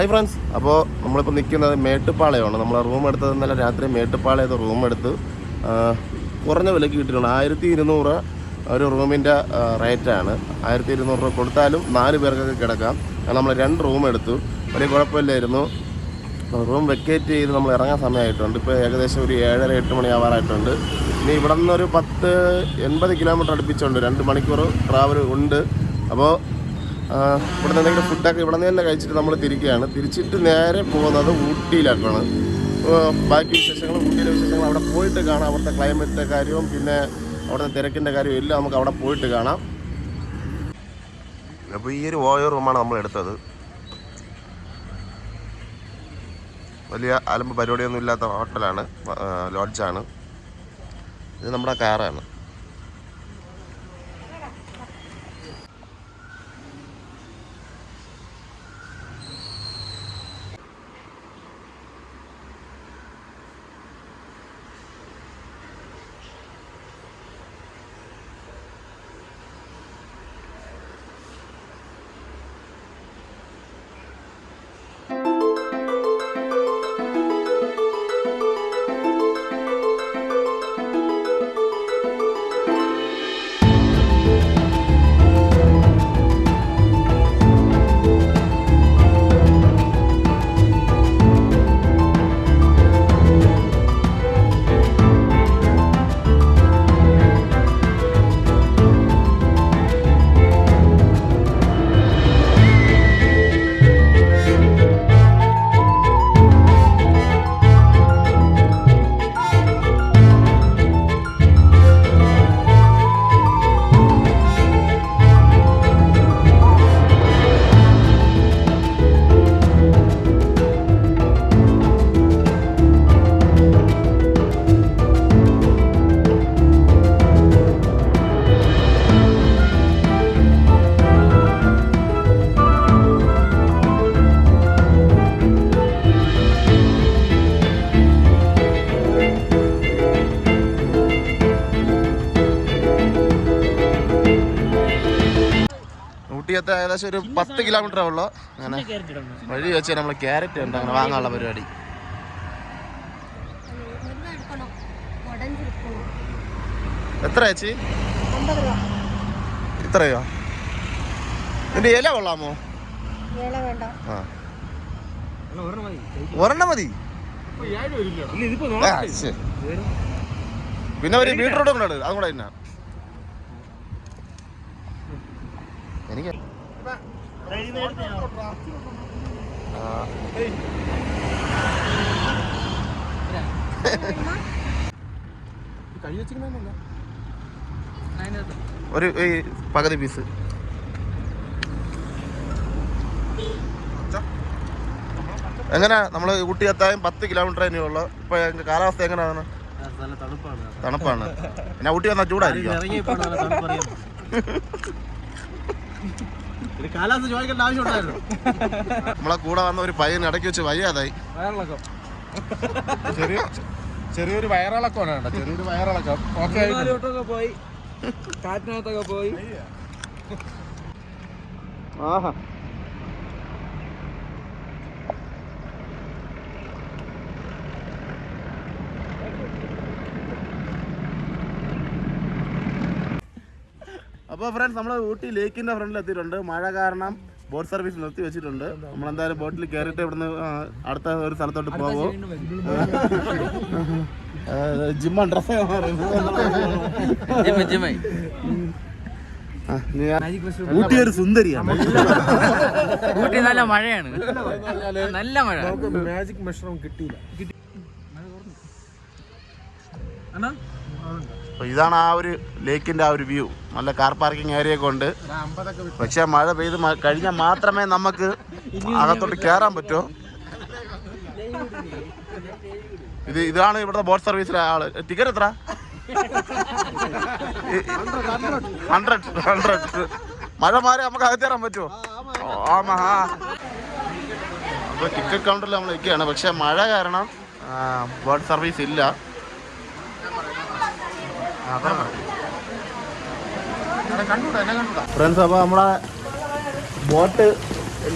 Hi friends, അപ്പോൾ നമ്മളിപ്പോൾ നിൽക്കുന്നത് മേട്ടുപ്പാളയമാണ്. നമ്മൾ റൂം എടുത്തത് ഇന്നലെ രാത്രി മേട്ടുപ്പാളയത്ത് റൂം എടുത്ത് കുറഞ്ഞ വിലയ്ക്ക് കിട്ടിയിട്ടുണ്ട്. 1200 ഒരു റൂമിൻ്റെ റേറ്റാണ്. 1200 രൂപ കൊടുത്താലും 4 പേർക്കൊക്കെ കിടക്കാം. നമ്മൾ 2 റൂം എടുത്തു, വലിയ കുഴപ്പമില്ലായിരുന്നു. റൂം വെക്കേറ്റ് ചെയ്ത് നമ്മൾ ഇറങ്ങാൻ സമയമായിട്ടുണ്ട്. ഇപ്പോൾ ഏകദേശം ഒരു 7:30-8 മണി ആവാറായിട്ടുണ്ട്. ഇനി ഇവിടെ നിന്നൊരു 80 കിലോമീറ്റർ അടുപ്പിച്ചുണ്ട്, 2 മണിക്കൂർ ട്രാവൽ ഉണ്ട്. അപ്പോൾ ഇവിടെ നിന്ന് എന്തെങ്കിലും ഫുഡൊക്കെ ഇവിടെ നിന്ന് തന്നെ കഴിച്ചിട്ട് നമ്മൾ തിരിച്ചിട്ട് നേരെ പോകുന്നത് ഊട്ടിയിലേക്കാണ്. ബാക്കി വിശേഷങ്ങൾ, ഊട്ടിയിലെ വിശേഷങ്ങൾ അവിടെ പോയിട്ട് കാണാം. അവിടുത്തെ ക്ലൈമറ്റിൻ്റെ കാര്യവും പിന്നെ അവിടുത്തെ തിരക്കിൻ്റെ കാര്യവും എല്ലാം നമുക്ക് അവിടെ പോയിട്ട് കാണാം. അപ്പോൾ ഈ ഒരു ഓയോ റൂമാണ് നമ്മൾ എടുത്തത്. വലിയ അലമ്പ് പരിപാടിയൊന്നും ഇല്ലാത്ത ഹോട്ടലാണ്, ലോഡ്ജാണ്. ഇത് നമ്മുടെ കാറാണ്. ഊട്ടിയത്തെ ഏകദേശം ഒരു 10 കിലോമീറ്ററേ ഉള്ളൂ. അങ്ങനെ വഴി വെച്ച് നമ്മൾ ക്യാരറ്റ് ഉണ്ട് അങ്ങനെ വാങ്ങാനുള്ള പരിപാടി. എത്ര ചേച്ചി? ഇത്രയോ? ഇതിന്റെ ഇല കൊള്ളാമോ? ആ, ഒരെണ്ണം മതി. പിന്നെ ഒരു ബീട്രൂട്ടും കൂടെ അതും കൂടെ തന്നെ എനിക്ക്. ഒരു പകുതി പീസ്. എങ്ങനെ നമ്മള് ഊട്ടി എത്താൻ 10 കിലോമീറ്റർ തന്നെയുള്ളു. ഇപ്പൊ കാലാവസ്ഥ എങ്ങനെയാണ്? തണുപ്പാണ്. പിന്നെ ഊട്ടി വന്നാൽ ചൂടായിരിക്കും. നമ്മളെ കൂടെ വന്ന ഒരു പയ്യൻ ഇടയ്ക്ക് വെച്ച് വയ്യാതായി. ചെറിയൊരു വയറിളക്കമാണ്. ചെറിയൊരു വയറിളക്കം പോയി, കാറ്റിനകത്തൊക്കെ പോയി. ആഹാ, അപ്പോൾ ഫ്രണ്ട്സ് നമ്മൾ ഊട്ടി ലേക്കിൻ്റെ ഫ്രണ്ടിൽ എത്തിയിട്ടുണ്ട്. മഴ കാരണം ബോട്ട് സർവീസ് നിർത്തി വെച്ചിട്ടുണ്ട്. നമ്മളെന്തായാലും ബോട്ടിൽ കയറിയിട്ട് ഇവിടുന്ന് അടുത്ത ഒരു സ്ഥലത്തോട്ട് പോകും. ജിമ്മ ഡ്രസ്സ് ഊട്ടി ഒരു സുന്ദരിയാണ്. ഊട്ടി നല്ല മഴയാണ്, നല്ല മഴ. മാജിക് മഷ്റൂം കിട്ടിയില്ല. ഇതാണ് ആ ഒരു ലേക്കിൻ്റെ ആ ഒരു വ്യൂ. നല്ല കാർ പാർക്കിംഗ് ഏരിയ ഒക്കെ ഉണ്ട്. പക്ഷെ മഴ പെയ്ത് കഴിഞ്ഞാൽ മാത്രമേ നമുക്ക് അകത്തോട്ട് കയറാൻ പറ്റൂ. ഇതാണ് ഇവിടുത്തെ ബോട്ട് സർവീസിലെ ആള്. ടിക്കറ്റ് എത്ര? 100. മഴ മാറി നമുക്ക് അകത്തേറാൻ പറ്റുമോ? അപ്പോൾ ടിക്കറ്റ് കൗണ്ടറിൽ നമ്മൾ നിൽക്കുകയാണ്. പക്ഷെ മഴ കാരണം ബോട്ട് സർവീസ് ഇല്ല. ഫ്രണ്ട്സ്, അപ്പോൾ നമ്മളെ ബോട്ട്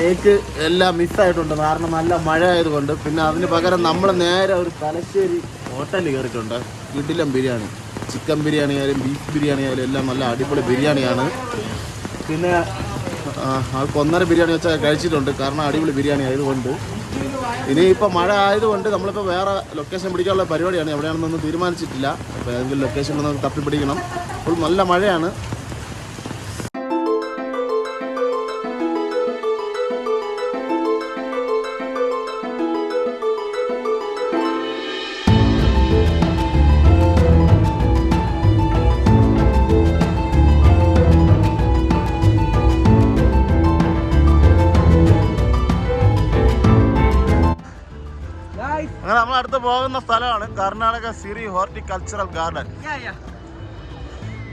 ലേക്ക് എല്ലാം മിസ്സായിട്ടുണ്ട്, കാരണം നല്ല മഴ ആയതുകൊണ്ട്. പിന്നെ അതിന് പകരം നമ്മൾ നേരെ ഒരു തലശ്ശേരി ഹോട്ടലിൽ കയറിയിട്ടുണ്ട്. കിടിലം ബിരിയാണി, ചിക്കൻ ബിരിയാണി ആയാലും ബീഫ് ബിരിയാണി ആയാലും എല്ലാം നല്ല അടിപൊളി ബിരിയാണിയാണ്. പിന്നെ ആൾക്ക് 1.5 ബിരിയാണി വെച്ചാൽ കഴിച്ചിട്ടുണ്ട്, കാരണം അടിപൊളി ബിരിയാണി ആയതുകൊണ്ട്. ഇനിയിപ്പോൾ മഴ ആയതുകൊണ്ട് നമ്മളിപ്പോൾ വേറെ ലൊക്കേഷൻ പിടിക്കാനുള്ള പരിപാടിയാണ്. എവിടെയാണെന്നൊന്നും തീരുമാനിച്ചിട്ടില്ല. അപ്പോൾ ഏതെങ്കിലും ലൊക്കേഷനിൽ തപ്പിപ്പിടിക്കണം. അപ്പോൾ നല്ല മഴയാണ്. അങ്ങനെ നമ്മൾ അടുത്ത് പോകുന്ന സ്ഥലമാണ് കർണാടക സിറി ഹോർട്ടിക്കൾച്ചറൽ ഗാർഡൻ.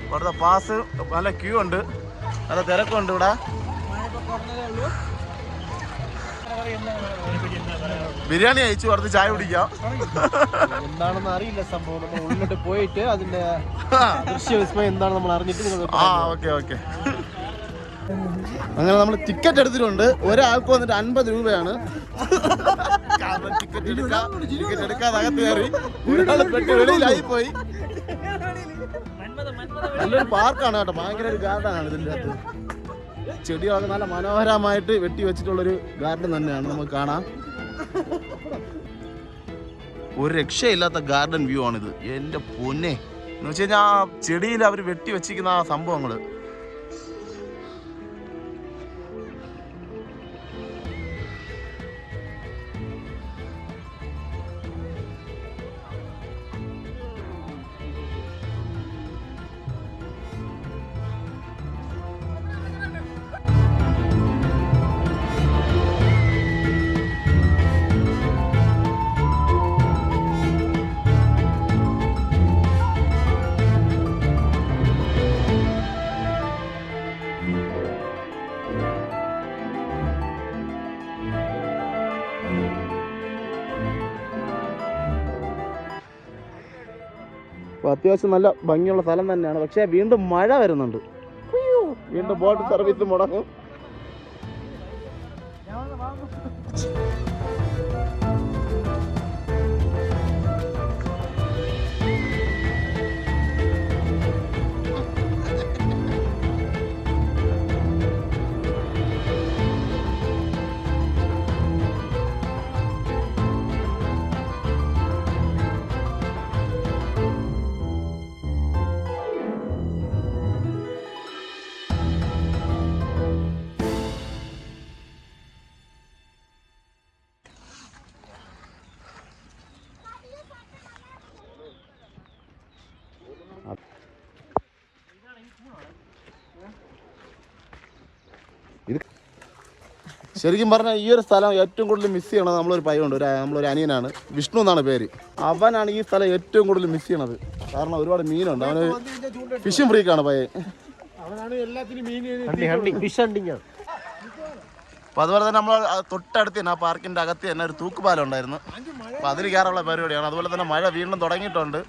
ഇവിടുത്തെ പാസ് നല്ല ക്യൂ ഉണ്ട്, നല്ല തിരക്കുണ്ട് ഇവിടെ. ബിരിയാണി അയച്ചു, അടുത്ത് ചായ കുടിക്കാം. എന്താണെന്ന് അറിയില്ല സംഭവം. നമ്മൾ ഉള്ളിലോട്ട് പോയിട്ട് അതിന്റെ ദൃശ്യവിസ്മയം എന്താണ് നമ്മൾ അറിഞ്ഞിട്ട്. ഓക്കെ. അങ്ങനെ നമ്മൾ ടിക്കറ്റ് എടുത്തിട്ടുണ്ട്. ഒരാൾക്ക് വന്നിട്ട് 50 രൂപയാണ്. ടിക്കറ്റ് എടുക്കാതെ അകത്ത് കയറി ഒരാൾ പെട്ടി വെളിയിലായി പോയി. നല്ലൊരു പാർക്കാണ് കേട്ടോ, ഭയങ്കര ഒരു ഗാർഡനാണ്. ഇതിൻ്റെ അകത്ത് ചെടികളൊക്കെ നല്ല മനോഹരമായിട്ട് വെട്ടി വെച്ചിട്ടുള്ളൊരു ഗാർഡൻ തന്നെയാണ് നമുക്ക് കാണാം. ഒരു രക്ഷയില്ലാത്ത ഗാർഡൻ വ്യൂ ആണിത്. എൻ്റെ പൊന്നെ എന്ന് വെച്ച് കഴിഞ്ഞാൽ ആ ചെടിയിൽ അവർ വെട്ടി വെച്ചിരിക്കുന്ന ആ സംഭവങ്ങൾ. അപ്പോൾ അത്യാവശ്യം നല്ല ഭംഗിയുള്ള സ്ഥലം തന്നെയാണ്. പക്ഷേ വീണ്ടും മഴ വരുന്നുണ്ട്. വീണ്ടും ബോട്ട് സർവീസ് മുടങ്ങും. ശരിക്കും പറഞ്ഞാൽ ഈ ഒരു സ്ഥലം ഏറ്റവും കൂടുതൽ മിസ് ചെയ്യണത് നമ്മളൊരു പയ്യുണ്ട്, നമ്മളൊരു അനിയനാണ്, വിഷ്ണു എന്നാണ് പേര്. അവനാണ് ഈ സ്ഥലം ഏറ്റവും കൂടുതൽ മിസ് ചെയ്യണത്. കാരണം ഒരുപാട് മീനുണ്ട്. അവന് ഫിഷിംഗ് ഫ്രീക്കാണ് പയ്യൻ. അപ്പോൾ അതുപോലെ തന്നെ നമ്മൾ തൊട്ടടുത്ത് തന്നെ ആ പാർക്കിൻ്റെ അകത്ത് തന്നെ ഒരു തൂക്കുപാലം ഉണ്ടായിരുന്നു. അപ്പോൾ അതിൽ കയറാനുള്ള പരിപാടിയാണ്. അതുപോലെ തന്നെ മഴ വീണ്ടും തുടങ്ങിയിട്ടുണ്ട്.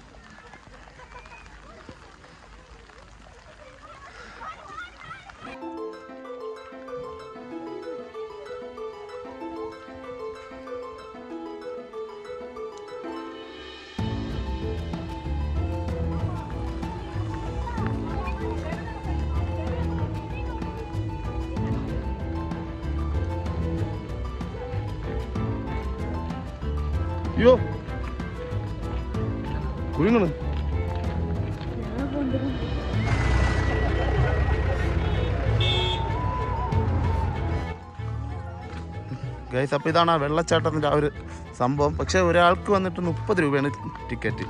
അയ്യോ കുരുങ്ങണ്. ഗൈസ്, അപ്പോൾ ഇതാണ് ആ വെള്ളച്ചാട്ടത്തിൻ്റെ ആ ഒരു സംഭവം. പക്ഷേ ഒരാൾക്ക് വന്നിട്ട് 30 രൂപയാണ് ടിക്കറ്റ്.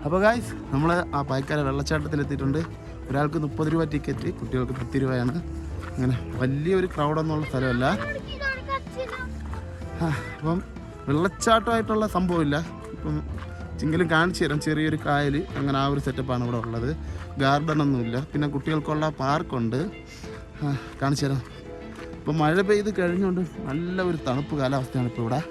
അപ്പോൾ ഗൈസ്, നമ്മൾ ആ പായ്ക്കാല വെള്ളച്ചാട്ടത്തിലെത്തിയിട്ടുണ്ട്. ഒരാൾക്ക് 30 രൂപ ടിക്കറ്റ്, കുട്ടികൾക്ക് 10 രൂപയാണ്. അങ്ങനെ വലിയൊരു ക്രൗഡൊന്നുള്ള സ്ഥലമല്ല. അപ്പം വെള്ളച്ചാട്ടമായിട്ടുള്ള സംഭവമില്ല. ഇപ്പം എങ്കിലും കാണിച്ചു തരാം. ചെറിയൊരു കായൽ, അങ്ങനെ ആ ഒരു സെറ്റപ്പാണ് ഇവിടെ ഉള്ളത്. ഗാർഡനൊന്നുമില്ല. പിന്നെ കുട്ടികൾക്കുള്ള പാർക്കുണ്ട്, കാണിച്ചു തരാം. ഇപ്പം മഴ പെയ്ത് കഴിഞ്ഞുകൊണ്ട് നല്ല ഒരു തണുപ്പ് കാലാവസ്ഥയാണ് ഇപ്പോൾ ഇവിടെ.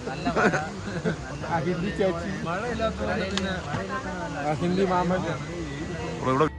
നല്ല മഴ. ഹിന്ദി ചേച്ചി ഹിന്ദി മാമൻ ഇവിടെ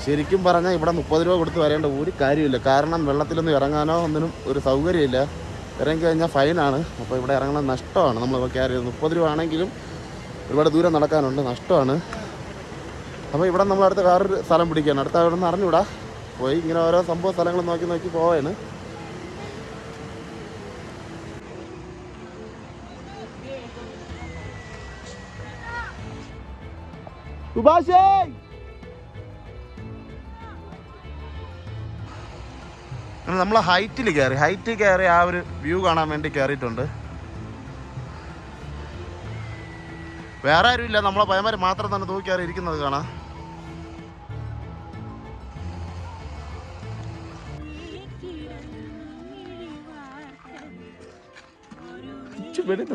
ശരിക്കും പറഞ്ഞാൽ ഇവിടെ 30 രൂപ കൊടുത്ത് വരേണ്ട ഒരു കാര്യമില്ല. കാരണം വെള്ളത്തിലൊന്നും ഇറങ്ങാനോ ഒന്നിനും ഒരു സൗകര്യമില്ല. ഇറങ്ങി കഴിഞ്ഞാൽ ഫൈനാണ്. അപ്പോൾ ഇവിടെ ഇറങ്ങണം നഷ്ടമാണ്. നമ്മൾ ക്യാരി 30 രൂപ ആണെങ്കിലും ഒരുപാട് ദൂരം നടക്കാനുണ്ട്, നഷ്ടമാണ്. അപ്പോൾ ഇവിടെ നമ്മൾ അടുത്ത വേറൊരു സ്ഥലം പിടിക്കുകയാണ്. അടുത്ത അവിടെ നിന്ന് അറിഞ്ഞൂടാ, പോയി ഇങ്ങനെ ഓരോ സംഭവ സ്ഥലങ്ങൾ നോക്കി നോക്കി പോവാണ്. നമ്മൾ ഹൈറ്റിൽ കയറി ആ ഒരു വ്യൂ കാണാൻ വേണ്ടി കയറിയിട്ടുണ്ട്. വേറെ ആരും ഇല്ല, നമ്മളെ പയ്യന്മാർ മാത്രം തന്നെ തൂക്കി കയറി ഇരിക്കുന്നത് കാണാം.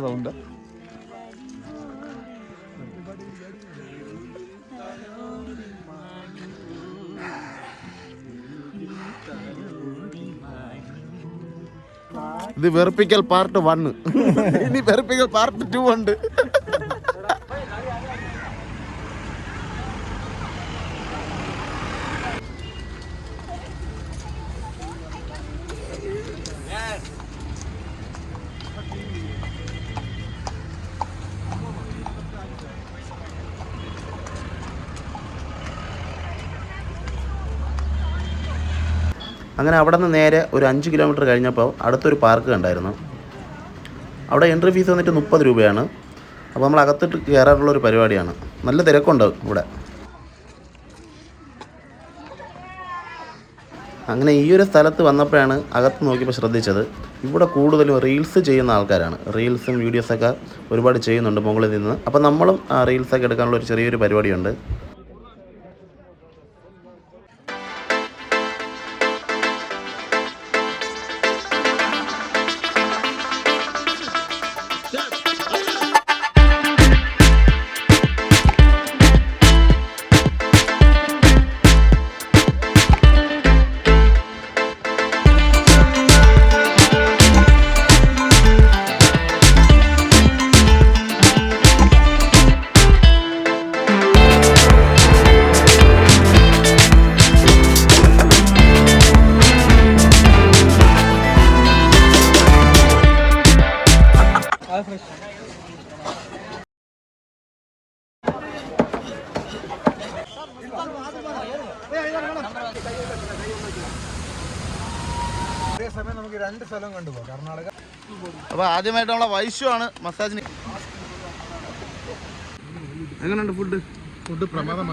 സൗണ്ട് ഇത് വെറുപ്പിക്കൽ പാർട്ട് 1. ഇനി വെറുപ്പിക്കൽ പാർട്ട് 2 ഉണ്ട്. അങ്ങനെ അവിടെ നിന്ന് നേരെ ഒരു 5 കിലോമീറ്റർ കഴിഞ്ഞപ്പോൾ അടുത്തൊരു പാർക്ക് കണ്ടായിരുന്നു. അവിടെ എൻട്രി ഫീസ് വന്നിട്ട് 30 രൂപയാണ്. അപ്പോൾ നമ്മൾ അകത്തിട്ട് കയറാനുള്ളൊരു പരിപാടിയാണ്. നല്ല തിരക്കുണ്ടാവും ഇവിടെ. അങ്ങനെ ഈ ഒരു സ്ഥലത്ത് വന്നപ്പോഴാണ് അകത്ത് നോക്കിയപ്പോൾ ശ്രദ്ധിച്ചത്, ഇവിടെ കൂടുതലും റീൽസ് ചെയ്യുന്ന ആൾക്കാരാണ്. റീൽസും വീഡിയോസൊക്കെ ഒരുപാട് ചെയ്യുന്നുണ്ട് മുകളിൽ നിന്ന്. അപ്പോൾ നമ്മളും ആ റീൽസൊക്കെ എടുക്കാനുള്ള ഒരു ചെറിയൊരു പരിപാടിയുണ്ട്. നമുക്ക് 2 സ്ഥലം കണ്ടുപോകാം. കർണാടക. അപ്പോൾ ആദ്യമായിട്ട് നമ്മളെ വൈശ്വാണ് മസാജിന്. എങ്ങനെയുണ്ട് ഫുഡ്? പ്രമാദം.